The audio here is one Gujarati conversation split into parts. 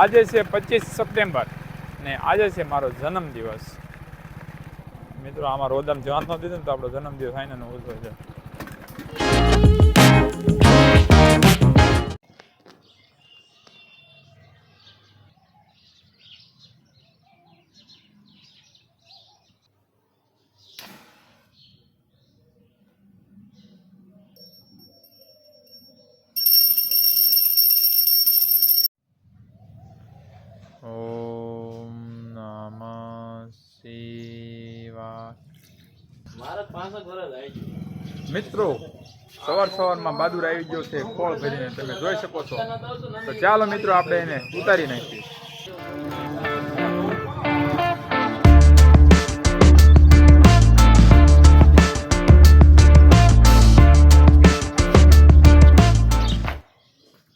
આજે છે 25 સપ્ટેમ્બર ને આજે છે મારો જન્મદિવસ. મિત્રો આમાં રોદામ જવાન ન દીધું ને તો આપણો જન્મદિવસ આઈને ઉજવો છે. ઓમ નમઃ શિવાય. મિત્રો સવારમાં બહાદુર આવી ગયો છે ખોળ ભરીને, તમે જોઈ શકો છો. તો ચાલો મિત્રો આપણે એને ઉતારી નાખીએ.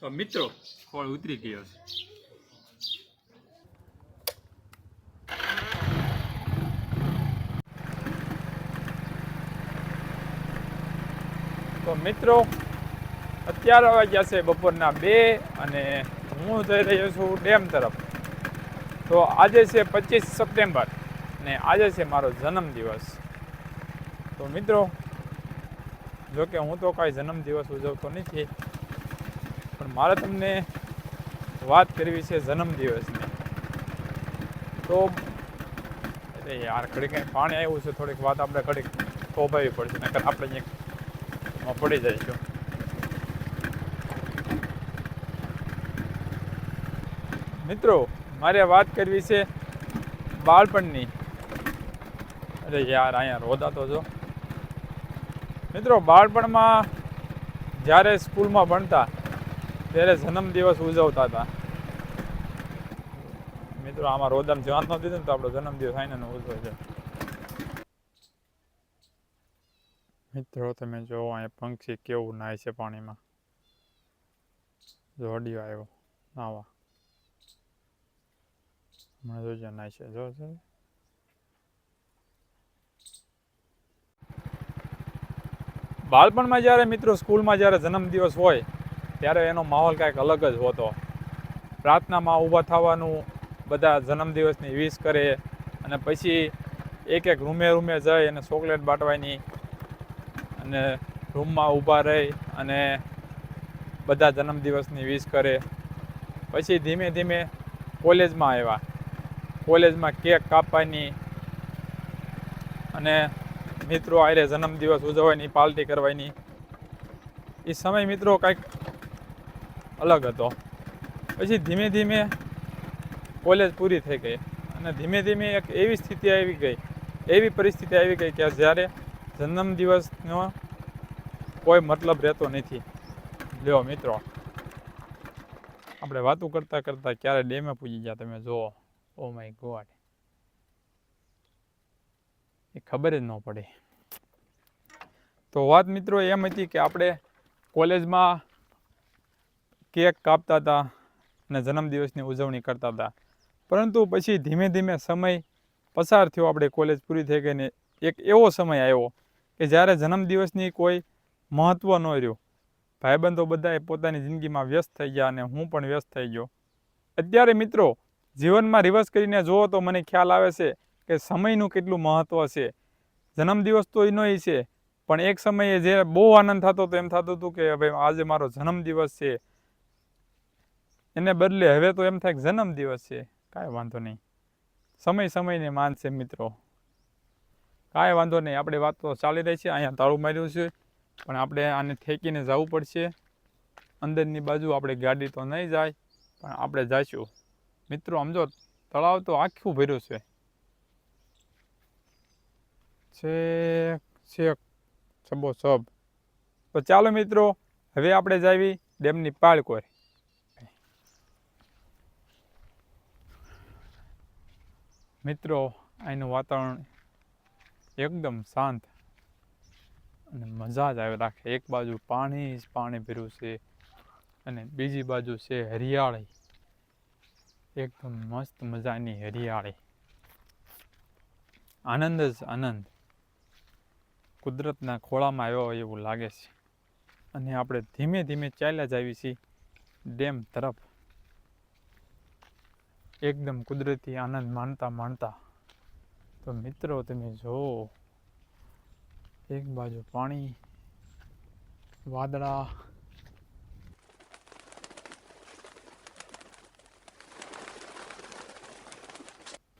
તો મિત્રો ખોળ ઉતરી ગયો છે. તો મિત્રો અત્યારે વાગ્યા છે બપોરના 2 અને હું જઈ રહ્યો છું ડેમ તરફ. તો આજે છે 25 સપ્ટેમ્બર ને આજે છે મારો જન્મદિવસ. તો મિત્રો જોકે હું તો કાંઈ જન્મદિવસ ઉજવતો નથી, પણ મારે તમને વાત કરવી છે જન્મદિવસની. તો યાર ઘડીક કંઈ પાણી આવ્યું છે, થોડીક વાત આપણે ઘડીક થોભાવી પડશે, નકર આપણે અહીંયા પડી જઈશું. મિત્રો મારે વાત કરવી છે બાળપણની. અરે યાર અહીંયા રોદાતો જો. મિત્રો બાળપણમાં જ્યારે સ્કૂલમાં ભણતા ત્યારે જન્મદિવસ ઉજવતા હતા. મિત્રો આમાં રોદામ જવાન ન દીધું ને તો આપણો જન્મદિવસ આઈને ઉજવો છે. મિત્રો તમે જો અહીંયા પંક્ષી કેવું નાય છે પાણીમાં. જો અડિયો આવ્યો નાવા, હમણાં જોજો નાય છે. જો બાળપણમાં જ્યારે મિત્રો સ્કૂલમાં જ્યારે જન્મદિવસ હોય ત્યારે એનો માહોલ કાંઈક અલગ જ હોતો. પ્રાર્થનામાં ઊભા થવાનું, બધા જન્મદિવસની વિશ કરે અને પછી એક રૂમે જઈ અને ચોકલેટ બાંટવાની અને રૂમમાં ઊભા રહી અને બધા જન્મદિવસની વિશ કરે. પછી ધીમે ધીમે કોલેજમાં આવ્યા. કોલેજમાં કેક કાપવાની અને મિત્રો આરે જન્મદિવસ ઉજવવાની, પાર્ટી કરવાની. એ સમય મિત્રો કાંઈક અલગ હતો. પછી ધીમે ધીમે કોલેજ પૂરી થઈ ગઈ અને ધીમે ધીમે એક એવી સ્થિતિ આવી ગઈ, એવી પરિસ્થિતિ આવી ગઈ કે જ્યારે જન્મદિવસનો કોઈ મતલબ રહેતો નથી. લ્યો મિત્રો આપણે વાતો કરતાં કરતાં ક્યારે ડેમે પૂજી ગયા તમે જુઓ. ઓ માય ગોડ, એ ખબર જ ન પડી. તો વાત મિત્રો એમ હતી કે આપણે કોલેજમાં કેક કાપતા હતા અને જન્મદિવસની ઉજવણી કરતા હતા. પરંતુ પછી ધીમે ધીમે સમય પસાર થયો, આપણે કોલેજ પૂરી થઈ ગઈ ને એક એવો સમય આવ્યો કે જ્યારે જન્મદિવસની કોઈ મહત્ત્વ ન રહ્યું. ભાઈબંધો બધાએ પોતાની જિંદગીમાં વ્યસ્ત થઈ ગયા અને હું પણ વ્યસ્ત થઈ ગયો. અત્યારે મિત્રો જીવનમાં રિવર્સ કરીને જુઓ તો મને ખ્યાલ આવે છે કે સમયનું કેટલું મહત્ત્વ છે. જન્મદિવસ તો એનો છે, પણ એક સમયે જે બહુ આનંદ થતો હતો, એમ થતું હતું કે ભાઈ આજે મારો જન્મદિવસ છે, એને બદલે હવે તો એમ થાય કે જન્મદિવસ છે, કાંઈ વાંધો નહીં. સમયને માન છે મિત્રો, કાંઈ વાંધો નહીં. આપણે વાત તો ચાલી રહી છે. અહીંયા તાળું માર્યું છે, પણ આપણે આને ઠેકીને જવું પડશે. અંદરની બાજુ આપણે ગાડી તો નહીં જાય, પણ આપણે જઈશું. મિત્રો સમજો તળાવ તો આખું ભર્યું છે. છેક છબોછબ. તો ચાલો મિત્રો હવે આપણે જાવી ડેમની પાળ કોઈ. મિત્રો અહીંનું વાતાવરણ એકદમ શાંત અને મજા જ આવે રાખે. એક બાજુ પાણી જ પાણી ભર્યું છે અને બીજી બાજુ છે હરિયાળી, એકદમ મસ્ત મજાની હરિયાળી. આનંદ જ આનંદ, કુદરતના ખોળામાં આવ્યો એવું લાગે છે. અને આપણે ધીમે ધીમે ચાલ્યા જ આવી છીએ ડેમ તરફ. એકદમ કુદરતી આનંદ માણતા માણતા. તો મિત્રો તમે જુઓ, એક બાજુ પાણી, વાદળા,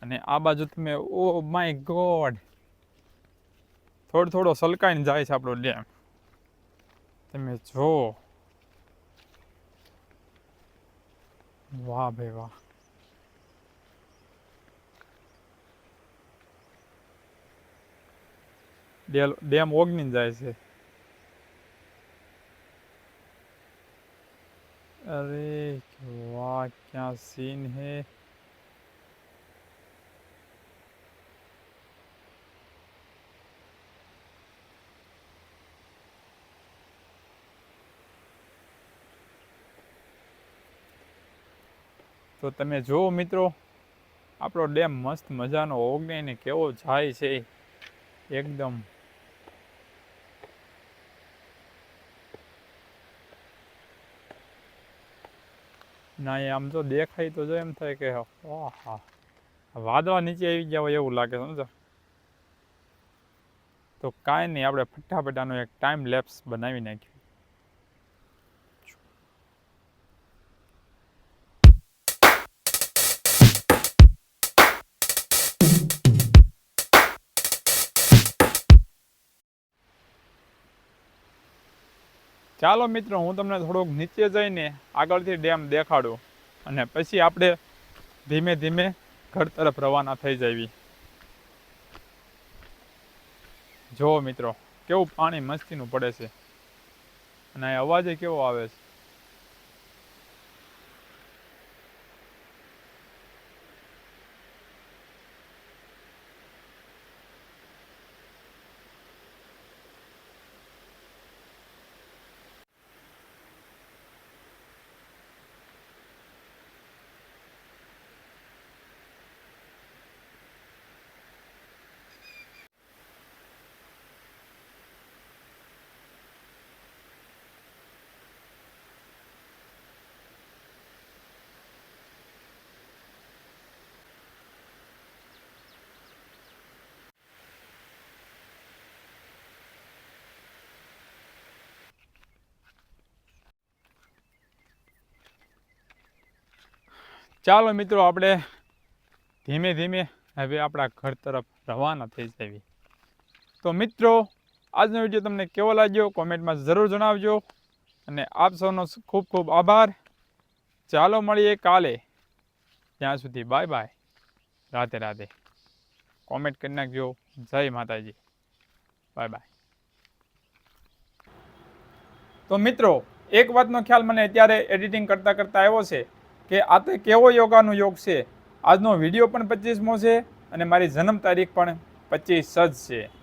અને આ બાજુ તમે ઓ માય ગોડ થોડો સલકાઈને જાય છે આપણો ડેમ. તમે જો, વાહ ભાઈ વાહ. ડેમ ઓગનીને જાય છે. અરે વાહ, ક્યાં સીન હે. તો તમે જુઓ મિત્રો, આપણો ડેમ મસ્ત મજાનો ઓગણીને કેવો જાય છે એકદમ. ના આમ તો દેખાય તો જો એમ થાય કે હા, વાદળા નીચે આવી ગયા હોય એવું લાગે સમજો. તો કાંઈ નહીં, આપણે ફટાફટ આનો એક ટાઈમ લેપ્સ બનાવી નાખ્યું. ચાલો મિત્રો, હું તમને થોડુંક નીચે જઈને આગળથી ડેમ દેખાડું, અને પછી આપણે ધીમે ધીમે ઘર તરફ રવાના થઈ જવી. જુઓ મિત્રો, કેવું પાણી મસ્તીનું પડે છે, અને અવાજ કેવો આવે છે. ચાલો મિત્રો, આપણે ધીમે ધીમે હવે આપણા ઘર તરફ રવાના થઈ જવી. તો મિત્રો, આજનો વિડીયો તમને કેવો લાગ્યો કોમેન્ટમાં જરૂર જણાવજો, અને આપ સૌનો ખૂબ ખૂબ આભાર. ચાલો મળીએ કાલે, ત્યાં સુધી bye bye, Radhe Radhe. Comment કરી નાખજો. જય માતાજી, બાય બાય. તો મિત્રો, એક વાતનો ખ્યાલ મને અત્યારે એડિટિંગ કરતાં આવ્યો છે કે આ તો કેવો યોગાનો યોગ છે. આજનો વિડીયો પણ 25મો છે, અને મારી જન્મ તારીખ પણ 25 જ છે.